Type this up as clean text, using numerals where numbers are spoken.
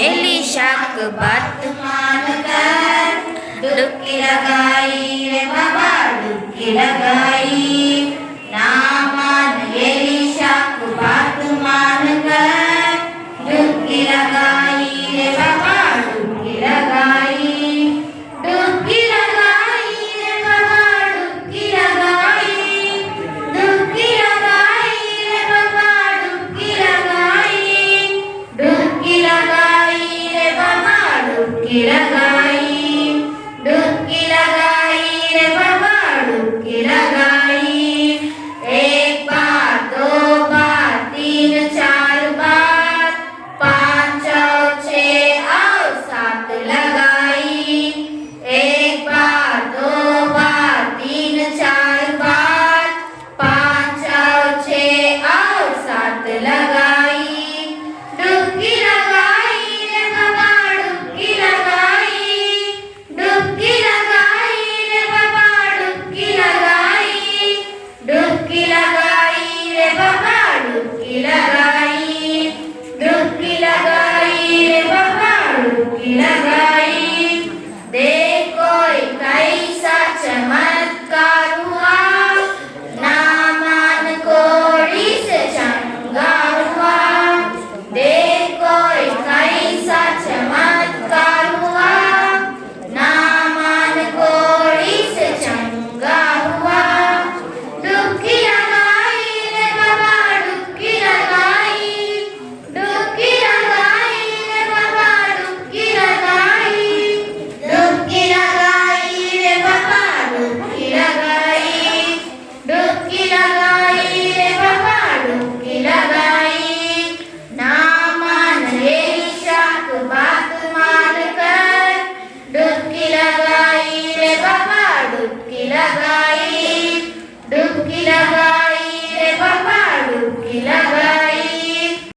Elisha की बात मानकर डुबकी लगाई रे बाबा डुबकी लगाई। नामान एलिशा की बात मानकर डुबकी लगाई रे बाबा डुबकी लगाई। डुबकी लगाई रे बाबा डुबकी लगाई। डुबकी लगाई रे बाबा डुबकी लगाई। डुबकी लगाई रे बाबा डुबकी लगाई। डुबकी लगाई रे बाबा डुबकी लगाई। एक बार दो बार तीन चार बार पाँच छः और सात लगाई। एक बार दो बार तीन चार बार पाँच छः और सात लगाई। डुबकी लगाई रे बाबा डुबकी लगाई। डुबकी लगाई रे बाबा डुबकी लगाई। डुबकी लगाई रे बाबा डुबकी लगाई। डुबकी लगाई रे बाबा डुबकी लगाई।